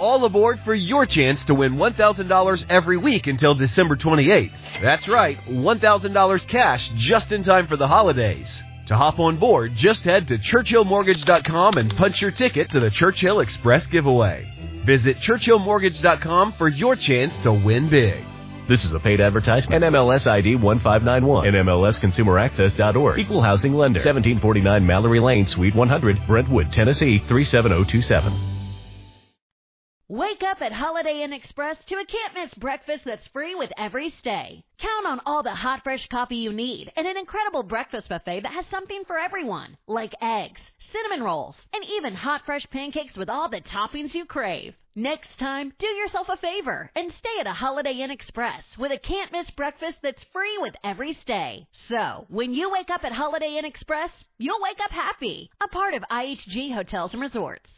all aboard for your chance to win $1,000 every week until December 28th. That's right, $1,000 cash just in time for the holidays. To hop on board, just head to ChurchillMortgage.com and punch your ticket to the Churchill Express giveaway. Visit ChurchillMortgage.com for your chance to win big. This is a paid advertisement. NMLS ID 1591. NMLSConsumerAccess.org. Equal housing lender. 1749 Mallory Lane, Suite 100, Brentwood, Tennessee 37027. Wake up at Holiday Inn Express to a can't-miss breakfast that's free with every stay. Count on all the hot, fresh coffee you need and an incredible breakfast buffet that has something for everyone, like eggs, cinnamon rolls, and even hot, fresh pancakes with all the toppings you crave. Next time, do yourself a favor and stay at a Holiday Inn Express with a can't-miss breakfast that's free with every stay. So, when you wake up at Holiday Inn Express, you'll wake up happy, a part of IHG Hotels and Resorts.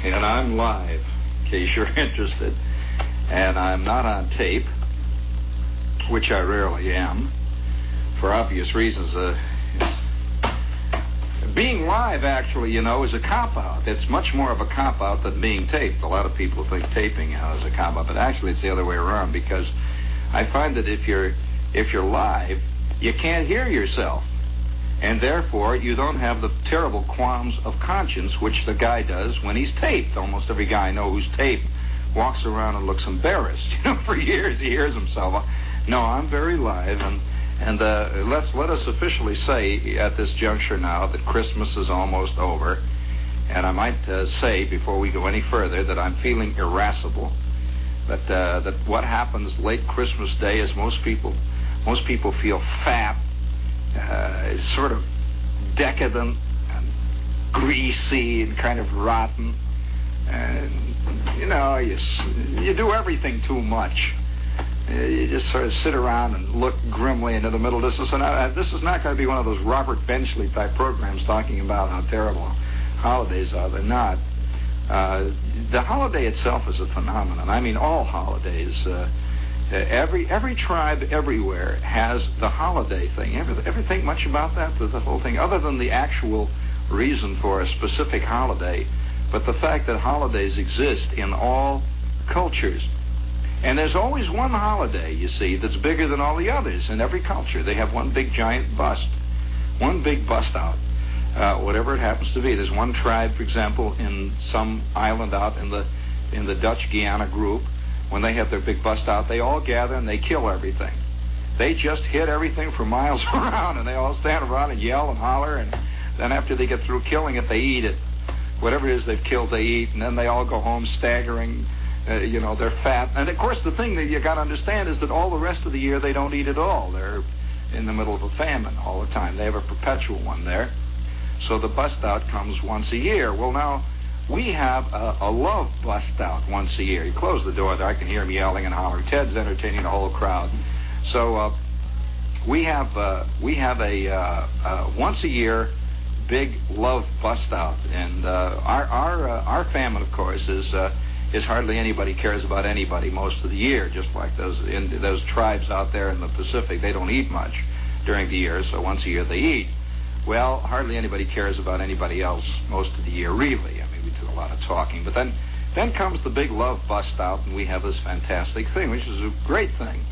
And I'm live, in case you're interested. And I'm not on tape, which I rarely am, for obvious reasons. Being live, actually, is a cop-out. It's much more of a cop-out than being taped. A lot of people think taping is a cop-out, but actually it's the other way around, because I find that if you're live, you can't hear yourself. And therefore, you don't have the terrible qualms of conscience, which the guy does when he's taped. Almost every guy I know who's taped walks around and looks embarrassed. For years he hears himself. No, I'm very live, and let us officially say at this juncture now that Christmas is almost over. And I might say, before we go any further, that I'm feeling irascible. That what happens late Christmas Day is most people feel fat. It's sort of decadent and greasy and kind of rotten, and you do everything too much. You just sort of sit around and look grimly into the middle distance. And this is not going to be one of those Robert Benchley type programs talking about how terrible holidays are. They're not. The holiday itself is a phenomenon. I mean, all holidays. Every tribe everywhere has the holiday thing. Ever think much about that, the whole thing, other than the actual reason for a specific holiday, but the fact that holidays exist in all cultures. And there's always one holiday, you see, that's bigger than all the others in every culture. They have one big giant bust, one big bust out, whatever it happens to be. There's one tribe, for example, in some island out in the Dutch Guiana group. When they have their big bust out, they all gather and they kill everything. They just hit everything for miles around, and they all stand around and yell and holler, and then after they get through killing it, they eat it. Whatever it is they've killed, they eat, and then they all go home staggering. They're fat. And, of course, the thing that you got to understand is that all the rest of the year they don't eat at all. They're in the middle of a famine all the time. They have a perpetual one there. So the bust out comes once a year. Well, now, we have a love bust out once a year. You close the door there, I can hear him yelling and hollering. Ted's entertaining the whole crowd. So we have a once a year big love bust out, and our famine, of course, is is hardly anybody cares about anybody most of the year, just like those tribes out there in the Pacific. They don't eat much during the year, so once a year they eat. Well, hardly anybody cares about anybody else most of the year, really. I mean, we do a lot of talking. But then comes the big love bust out, and we have this fantastic thing, which is a great thing.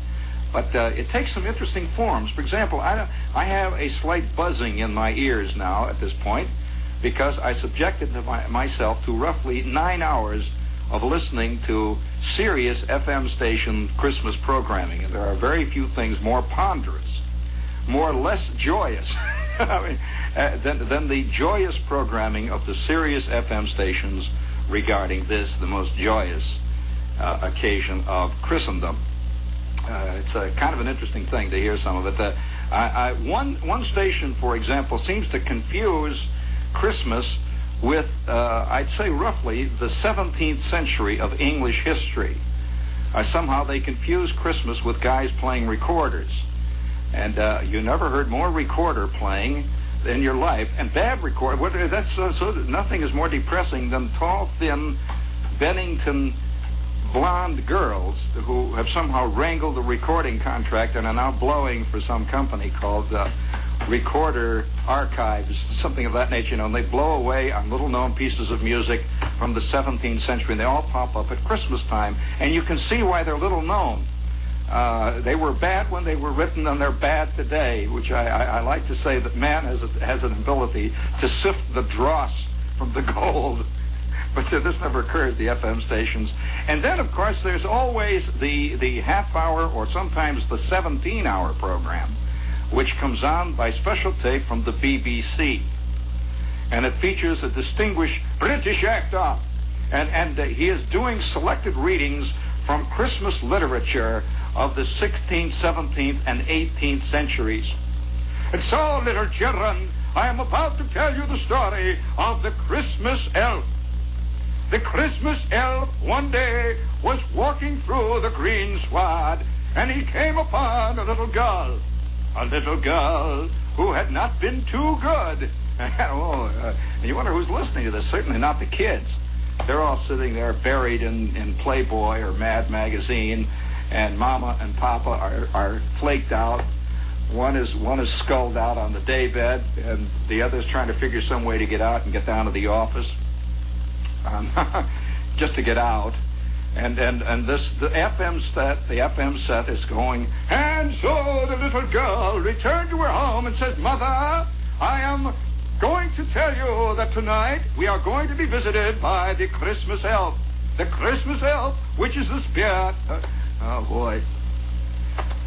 But it takes some interesting forms. For example, I have a slight buzzing in my ears now at this point because I subjected myself to roughly 9 hours of listening to Sirius FM station Christmas programming. And there are very few things more ponderous, less joyous than the joyous programming of the Sirius FM stations regarding this, the most joyous occasion of Christendom. It's a kind of an interesting thing to hear some of it. One station, for example, seems to confuse Christmas with, I'd say roughly, the 17th century of English history. Somehow they confuse Christmas with guys playing recorders. And you never heard more recorder playing in your life. And bad recorder, nothing is more depressing than tall, thin, Bennington blonde girls who have somehow wrangled the recording contract and are now blowing for some company called Recorder Archives, something of that nature, and they blow away on little-known pieces of music from the 17th century, and they all pop up at Christmas time, and you can see why they're little-known. They were bad when they were written, and they're bad today, which I like to say that man has an ability to sift the dross from the gold. But this never occurs, the FM stations. And then, of course, there's always the half-hour or sometimes the 17-hour program, which comes on by special tape from the BBC. And it features a distinguished British actor. And he is doing selected readings from Christmas literature of the 16th, 17th, and 18th centuries. And so, little children, I am about to tell you the story of the Christmas elf. The Christmas elf one day was walking through the green sward, and he came upon a little girl who had not been too good. And you wonder who's listening to this. Certainly not the kids. They're all sitting there buried in Playboy or Mad Magazine, and Mama and Papa are flaked out. One is sculled out on the daybed, and the other's trying to figure some way to get out and get down to the office. Just to get out, and the FM set is going, and so the little girl returned to her home and said, "Mother, I am going to tell you that tonight we are going to be visited by the Christmas elf, which is the spirit." Oh boy,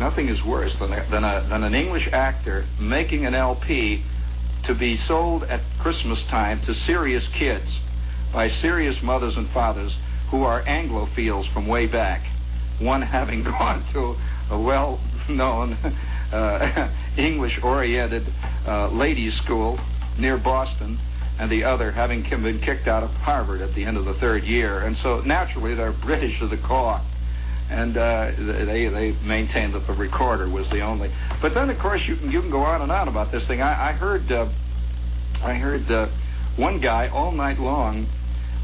nothing is worse than an English actor making an LP to be sold at Christmas time to serious kids by serious mothers and fathers who are Anglophiles from way back, one having gone to a well-known English-oriented ladies' school near Boston, and the other having been kicked out of Harvard at the end of the third year. And so naturally they're British to the core, and they maintained that the recorder was the only. But then, of course, you can go on and on about this thing. I heard one guy all night long.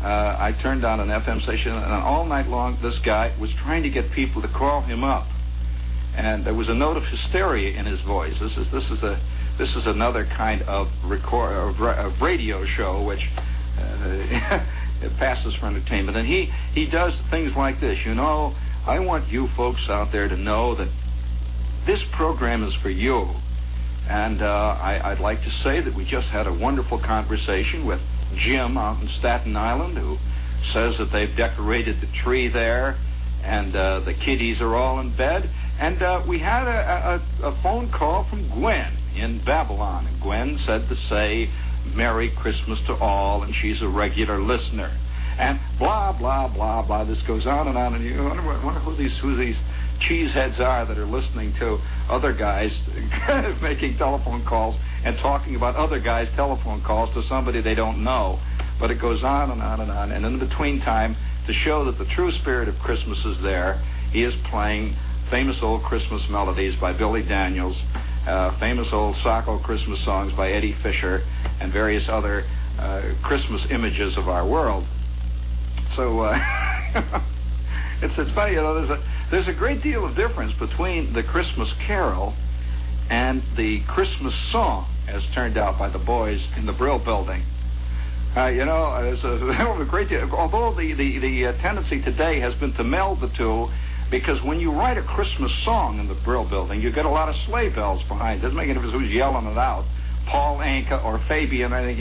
I turned on an FM station, and all night long this guy was trying to get people to call him up, and there was a note of hysteria in his voice. This is another kind of radio show which it passes for entertainment, and he does things like this. You know, I want you folks out there to know that this program is for you, and I'd like to say that we just had a wonderful conversation with Jim out in Staten Island, who says that they've decorated the tree there, and the kiddies are all in bed. And we had a phone call from Gwen in Babylon, and Gwen said to say Merry Christmas to all, and she's a regular listener. And blah, blah, blah, blah. This goes on, and you wonder who these cheeseheads are that are listening to other guys making telephone calls and talking about other guys' telephone calls to somebody they don't know. But it goes on and on and on. And in between time, to show that the true spirit of Christmas is there, he is playing famous old Christmas melodies by Billy Daniels, famous old Sacco Christmas songs by Eddie Fisher, and various other Christmas images of our world. So It's funny, you know. There's a great deal of difference between the Christmas Carol and the Christmas song, as turned out by the boys in the Brill Building. You know, there's a great deal. Although the tendency today has been to meld the two, because when you write a Christmas song in the Brill Building, you get a lot of sleigh bells behind. It doesn't make any difference who's yelling it out, Paul Anka or Fabian. I think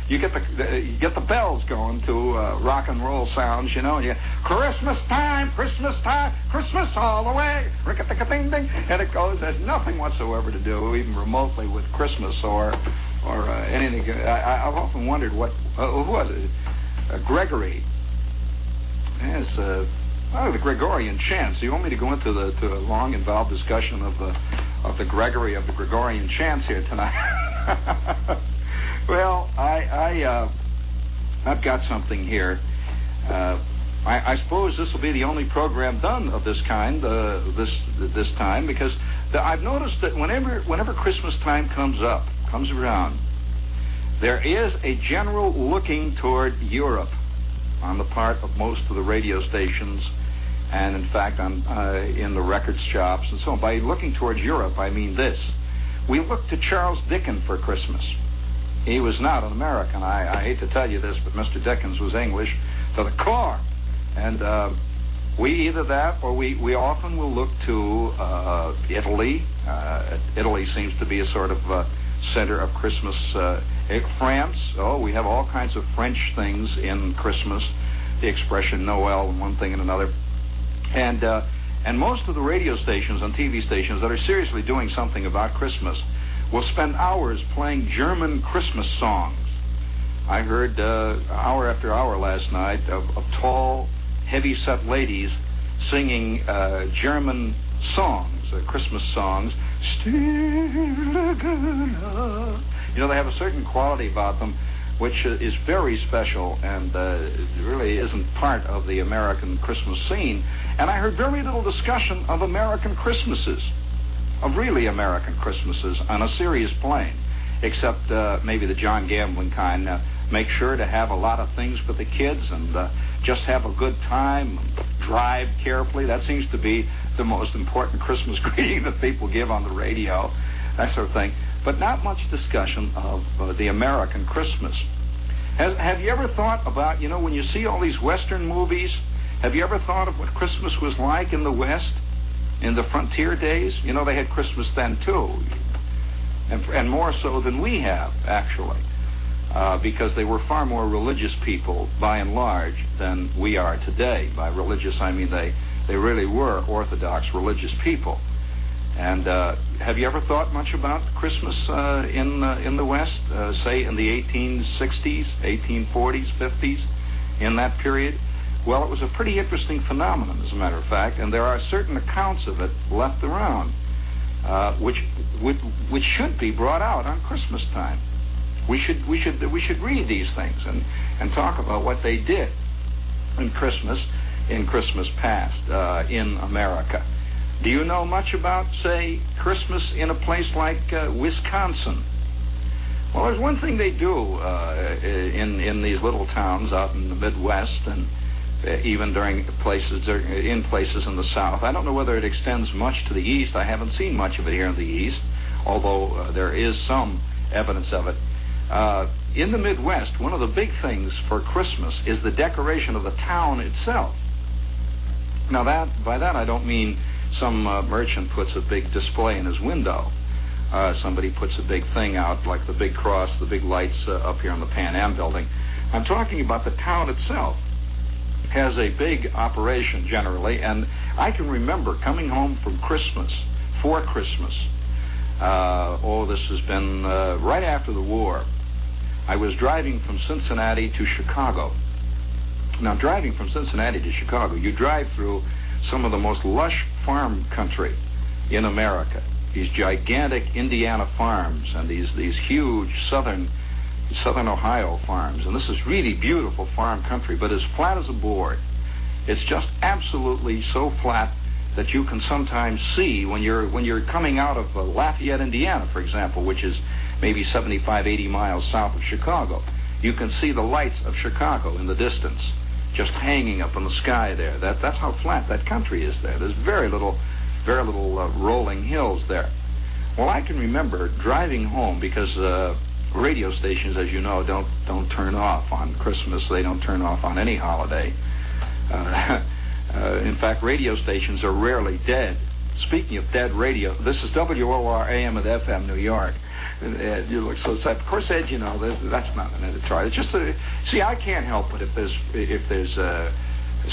you get the bells going to rock and roll sounds. You know, and you Christmas time, Christmas all the way, ding, and it goes. There's nothing whatsoever to do, even remotely, with Christmas or anything. I've often wondered who was it? Gregory. Yes. The Gregorian chants. You want me to go into a long, involved discussion of the Gregory of the Gregorian chants here tonight? Well, I've got something here. I suppose this will be the only program done of this kind this time, because I've noticed that whenever Christmas time comes around, there is a general looking toward Europe on the part of most of the radio stations, and in fact in the record shops and so on. By looking towards Europe, I mean this. We look to Charles Dickens for Christmas. He was not an American. I hate to tell you this, but Mr. Dickens was English to the core. And we either that, or we often will look to Italy. Italy seems to be a sort of center of Christmas. France, we have all kinds of French things in Christmas. The expression Noel and one thing and another. And most of the radio stations and TV stations that are seriously doing something about Christmas will spend hours playing German Christmas songs. I heard hour after hour last night of tall, heavy-set ladies singing German songs, Christmas songs. You know, they have a certain quality about them which is very special and really isn't part of the American Christmas scene. And I heard very little discussion of American Christmases, of really American Christmases on a serious plane, except maybe the John Gambling kind. Make sure to have a lot of things for the kids and just have a good time, drive carefully. That seems to be the most important Christmas greeting that people give on the radio, that sort of thing. But not much discussion of the American Christmas. Have you ever thought about, when you see all these Western movies, have you ever thought of what Christmas was like in the West, in the frontier days? They had Christmas then, too, and more so than we have, actually, because they were far more religious people, by and large, than we are today. By religious, I mean they really were Orthodox religious people. And have you ever thought much about Christmas in the West, say in the 1860s, 1840s, 50s, in that period? Well, it was a pretty interesting phenomenon, as a matter of fact, and there are certain accounts of it left around, which should be brought out on Christmas time. We should read these things and talk about what they did in Christmas past in America. Do you know much about, say, Christmas in a place like Wisconsin? Well, there's one thing they do in these little towns out in the Midwest, and even in places in the South. I don't know whether it extends much to the East. I haven't seen much of it here in the East, although there is some evidence of it. In the Midwest, one of the big things for Christmas is the decoration of the town itself. Now, by that I don't mean some merchant puts a big display in his window. Somebody puts a big thing out, like the big cross, the big lights up here in the Pan Am building. I'm talking about the town itself. Has a big operation generally, and I can remember coming home for Christmas. This has been right after the war. I was driving from Cincinnati to Chicago. Now, driving from Cincinnati to Chicago, you drive through some of the most lush farm country in America. These gigantic Indiana farms and these huge southern Ohio farms. And this is really beautiful farm country, but as flat as a board. It's just absolutely so flat that you can sometimes see when you're coming out of Lafayette, Indiana, for example, which is maybe 75, 80 miles south of Chicago. You can see the lights of Chicago in the distance. just hanging up in the sky there. That's how flat that country is there. There's very little rolling hills there. Well, I can remember driving home because radio stations, as you know, don't turn off on Christmas. They don't turn off on any holiday. In fact, radio stations are rarely dead. Speaking of dead radio, this is WOR AM and FM New York. You look so sad. Of course, Ed, you know that's not an editorial. It's just see, I can't help it if there's a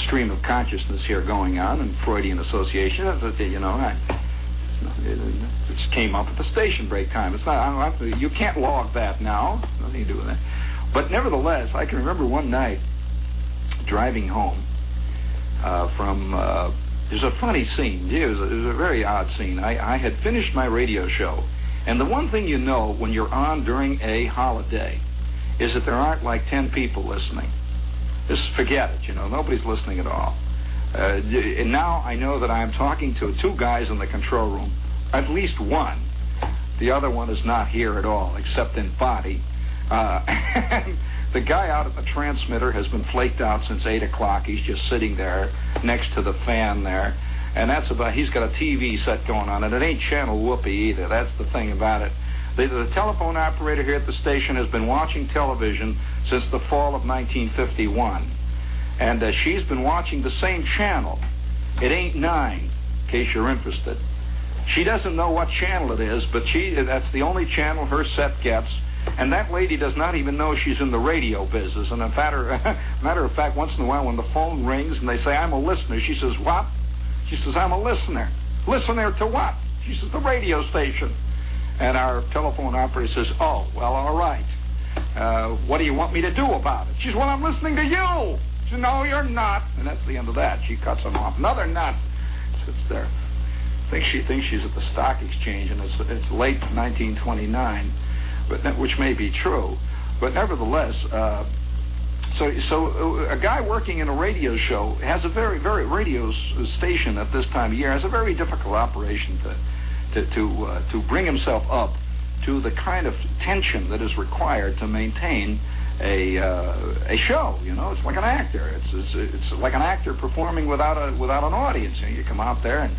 stream of consciousness here going on and Freudian association. You know, it just came up at the station break time. It's not. You can't log that now. Nothing to do with that. But nevertheless, I can remember one night driving home from. There's a funny scene. It was a very odd scene. I had finished my radio show, and the one thing you know when you're on during a holiday is that there aren't like 10 people listening. Just forget it. You know, nobody's listening at all. And now I know that I am talking to 2 guys in the control room, at least one. The other one is not here at all, except in body. And the guy out at the transmitter has been flaked out since 8 o'clock. He's just sitting there next to the fan there. And that's about, he's got a TV set going on, and it ain't channel whoopee either. That's the thing about it. The telephone operator here at the station has been watching television since the fall of 1951. And she's been watching the same channel. It ain't 9, in case you're interested. She doesn't know what channel it is, but that's the only channel her set gets. And that lady does not even know she's in the radio business. And matter of fact, once in a while when the phone rings and they say, I'm a listener, she says, what? She says, I'm a listener. Listener to what? She says, the radio station. And our telephone operator says, oh, well, all right. What do you want me to do about it? She says, well, I'm listening to you. She says, no, you're not. And that's the end of that. She cuts him off. Another nut. Sits there. She thinks she's at the stock exchange, and it's late 1929, which may be true. But nevertheless, so a guy working in a radio show has a very radio station at this time of year has a very difficult operation to bring himself up to the kind of tension that is required to maintain a show. You know, it's like an actor. It's like an actor performing without an audience. You know, you come out there and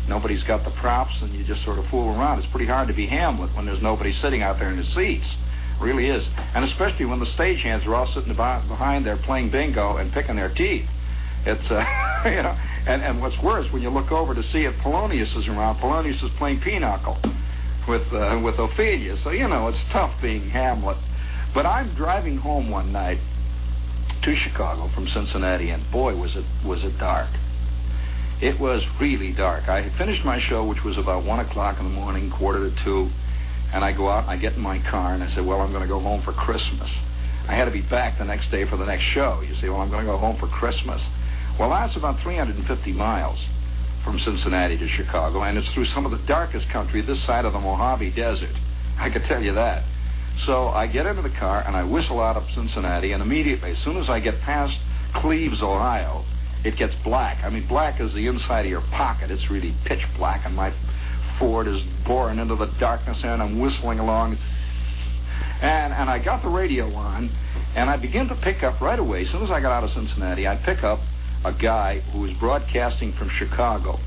nobody's got the props, and you just sort of fool around. It's pretty hard to be Hamlet when there's nobody sitting out there in the seats. It really is. And especially when the stagehands are all sitting behind there playing bingo and picking their teeth. It's, you know, and what's worse, when you look over to see if Polonius is around, Polonius is playing pinochle with Ophelia. So, you know, it's tough being Hamlet. But I'm driving home one night to Chicago from Cincinnati, and boy, was it dark. It was really dark. I had finished my show, which was about 1 o'clock in the morning, 1:45, and I go out and I get in my car and I said, well, I'm going to go home for Christmas. I had to be back the next day for the next show. You say, well, I'm going to go home for Christmas. Well, that's about 350 miles from Cincinnati to Chicago, and it's through some of the darkest country this side of the Mojave Desert. I can tell you that. So I get into the car and I whistle out of Cincinnati, and immediately, as soon as I get past Cleves, Ohio, it gets black. I mean, black is the inside of your pocket. It's really pitch black, and my Ford is boring into the darkness there, and I'm whistling along. And I got the radio on, and I begin to pick up right away. As soon as I got out of Cincinnati, I pick up a guy who is broadcasting from Chicago.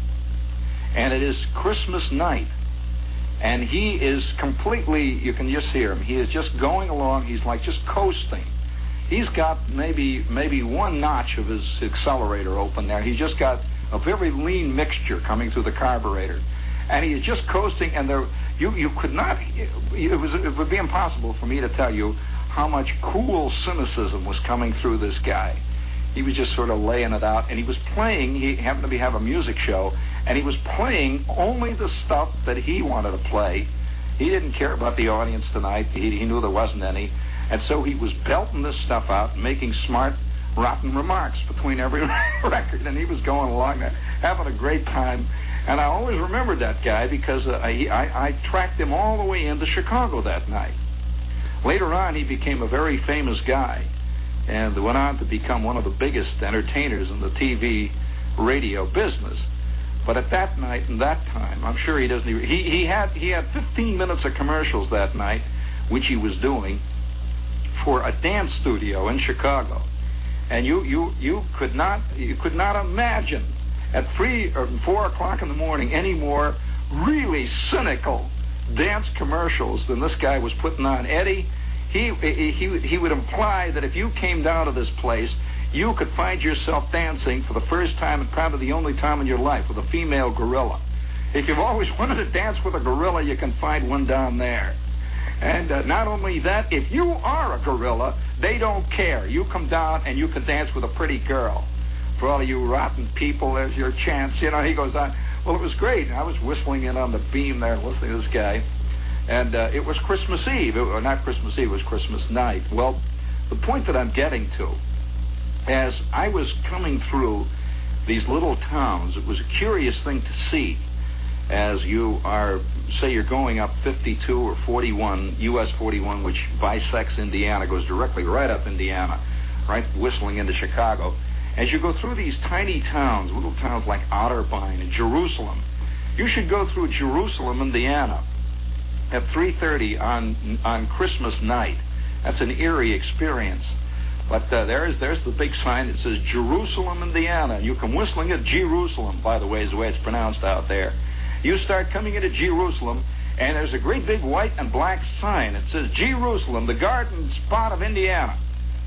And it is Christmas night. And he is completely, you can just hear him, he is just going along, he's like just coasting. He's got maybe one notch of his accelerator open there. He's just got a very lean mixture coming through the carburetor. And he is just coasting, and you could not, it would be impossible for me to tell you how much cool cynicism was coming through this guy. He was just sort of laying it out, and he was playing, he happened to have a music show, and he was playing only the stuff that he wanted to play. He didn't care about the audience tonight. He knew there wasn't any. And so he was belting this stuff out and making smart, rotten remarks between every record, and he was going along there, having a great time. And I always remembered that guy because I tracked him all the way into Chicago that night. Later on, he became a very famous guy and went on to become one of the biggest entertainers in the TV radio business. But at that night and that time, I'm sure he doesn't even... He had 15 minutes of commercials that night, which he was doing for a dance studio in Chicago. And you could not imagine at 3 or 4 o'clock in the morning any more really cynical dance commercials than this guy was putting on. Eddie, he would imply that if you came down to this place, you could find yourself dancing for the first time and probably the only time in your life with a female gorilla. If you've always wanted to dance with a gorilla, you can find one down there. And not only that, if you are a gorilla, they don't care. You come down and you can dance with a pretty girl. For all of you rotten people, there's your chance. You know, he goes on. Well, it was great. I was whistling in on the beam there, listening to this guy. And it was Christmas Eve. Not Christmas Eve, it was Christmas night. Well, the point that I'm getting to, as I was coming through these little towns, it was a curious thing to see. As you are, say you're going up 52 or 41, US 41, which bisects Indiana, goes directly right up Indiana, right whistling into Chicago. As you go through these tiny towns, little towns like Otterbein and Jerusalem, you should go through Jerusalem, Indiana, at 3:30 on Christmas night. That's an eerie experience. But there's the big sign that says Jerusalem, Indiana. You come whistling at Jerusalem, by the way, is the way it's pronounced out there. You start coming into Jerusalem, and there's a great big white and black sign. It says Jerusalem, the garden spot of Indiana.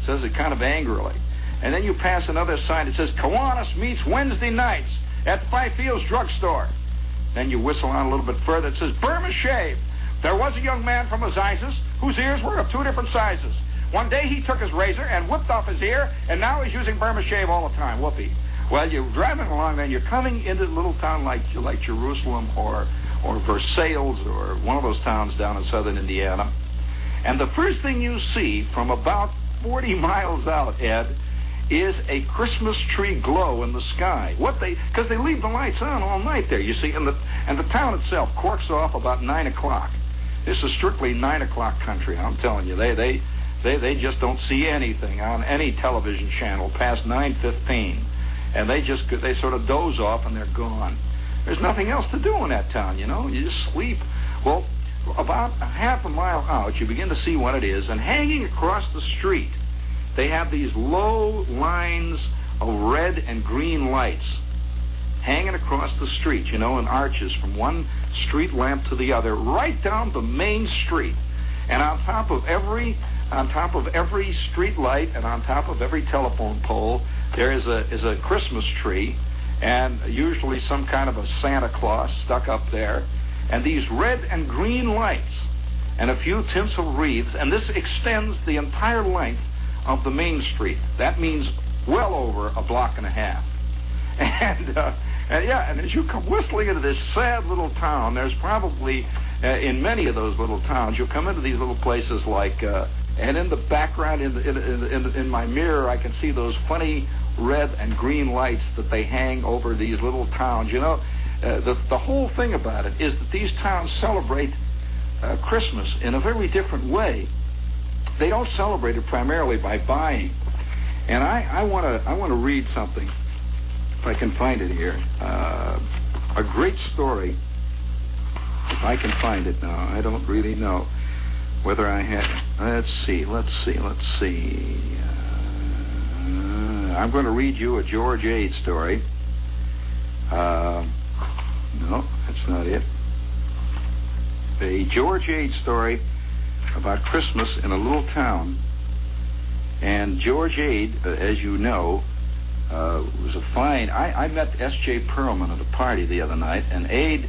It says it kind of angrily. And then you pass another sign that says Kiwanis meets Wednesday nights at the Five Fields Drugstore. Then you whistle on a little bit further. It says Burma Shave. There was a young man from Azizes whose ears were of 2 different sizes. One day he took his razor and whipped off his ear, and now he's using Burma Shave all the time. Whoopee. Well, you're driving along, then you're coming into a little town like Jerusalem or Versailles or one of those towns down in southern Indiana. And the first thing you see from about 40 miles out, Ed, is a Christmas tree glow in the sky. Because they leave the lights on all night there, you see, and the town itself corks off about 9 o'clock. This is strictly 9 o'clock country, I'm telling you. They just don't see anything on any television channel past 9:15. And they sort of doze off and they're gone. There's nothing else to do in that town, you know. You just sleep. Well, about a half a mile out, you begin to see what it is. And hanging across the street, they have these low lines of red and green lights hanging across the street, you know, in arches from one street lamp to the other, right down the main street. And on top of every street light and on top of every telephone pole, there is a Christmas tree, and usually some kind of a Santa Claus stuck up there, and these red and green lights, and a few tinsel wreaths, and this extends the entire length of the main street. That means well over a block and a half. And as you come whistling into this sad little town, there's probably in many of those little towns, you'll come into these little places like. And in the background, in my mirror, I can see those funny red and green lights that they hang over these little towns. You know, the whole thing about it is that these towns celebrate Christmas in a very different way. They don't celebrate it primarily by buying. And I want to read something, if I can find it here. A great story, if I can find it now. I don't really know whether I had. Let's see. I'm going to read you a George Ade story. No, that's not it. A George Ade story about Christmas in a little town. And George Ade, as you know, was a fine. I met S.J. Perlman at a party the other night, and Ade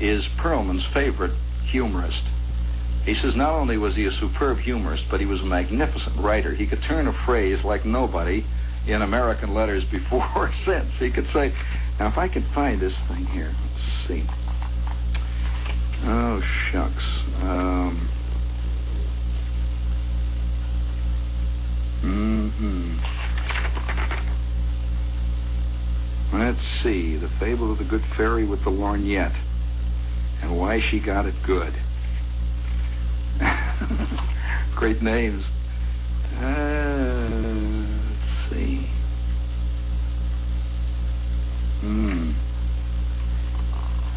is Perlman's favorite humorist. He says not only was he a superb humorist, but he was a magnificent writer. He could turn a phrase like nobody in American letters before or since. He could say, now if I can find this thing here, let's see. Oh, shucks. Let's see. The Fable of the Good Fairy with the Lorgnette and Why She Got It Good. Great names. Let's see.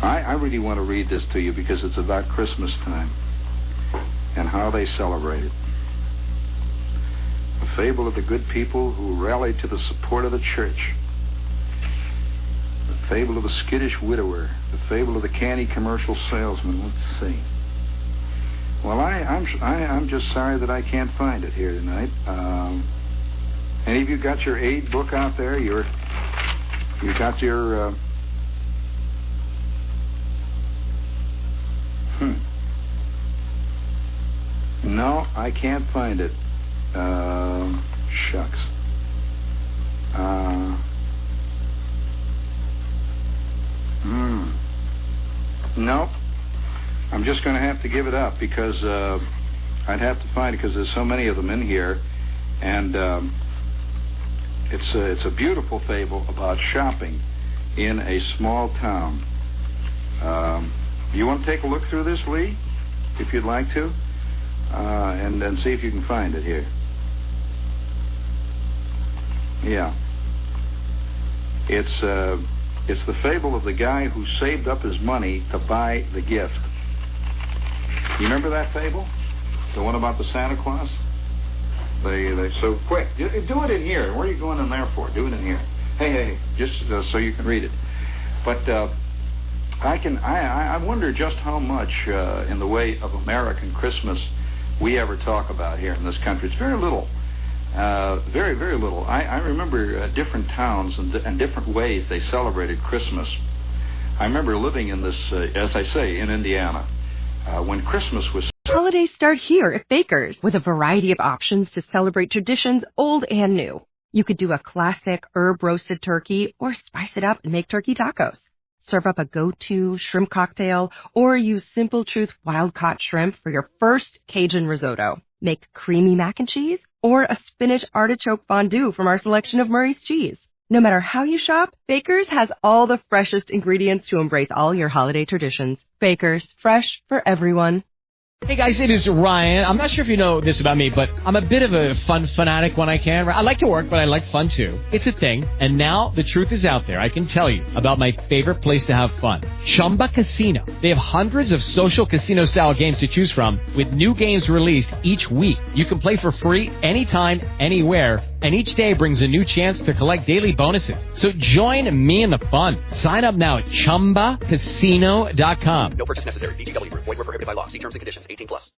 I really want to read this to you because it's about Christmas time and how they celebrate it. The fable of the good people who rallied to the support of the church. The fable of the skittish widower. The fable of the candy commercial salesman. Let's see. Well, I'm just sorry that I can't find it here tonight. Any of you got your aid book out there? You got your... No, I can't find it. Shucks. Nope. I'm just going to have to give it up because I'd have to find it because there's so many of them in here, and it's a beautiful fable about shopping in a small town. You want to take a look through this, Lee, if you'd like to, and then see if you can find it here. Yeah. It's the fable of the guy who saved up his money to buy the gift. You remember that fable? The one about the Santa Claus? They so quick. Do it in here. Where are you going in there for? Do it in here. Hey, just so you can read it. But I wonder just how much in the way of American Christmas we ever talk about here in this country. It's very little. Very, very little. I remember different towns and different ways they celebrated Christmas. I remember living in this, as I say, in Indiana, when Christmas was... Holidays start here at Baker's with a variety of options to celebrate traditions old and new. You could do a classic herb-roasted turkey or spice it up and make turkey tacos. Serve up a go-to shrimp cocktail or use Simple Truth wild-caught shrimp for your first Cajun risotto. Make creamy mac and cheese or a spinach artichoke fondue from our selection of Murray's cheese. No matter how you shop, Baker's has all the freshest ingredients to embrace all your holiday traditions. Baker's, fresh for everyone. Hey guys, it is Ryan. I'm not sure if you know this about me, but I'm a bit of a fun fanatic when I can. I like to work, but I like fun too. It's a thing. And now the truth is out there. I can tell you about my favorite place to have fun. Chumba Casino. They have hundreds of social casino style games to choose from with new games released each week. You can play for free anytime, anywhere. And each day brings a new chance to collect daily bonuses. So join me in the fun. Sign up now at ChumbaCasino.com. No purchase necessary. VGW Group. Void where prohibited by law. See terms and conditions. 18+.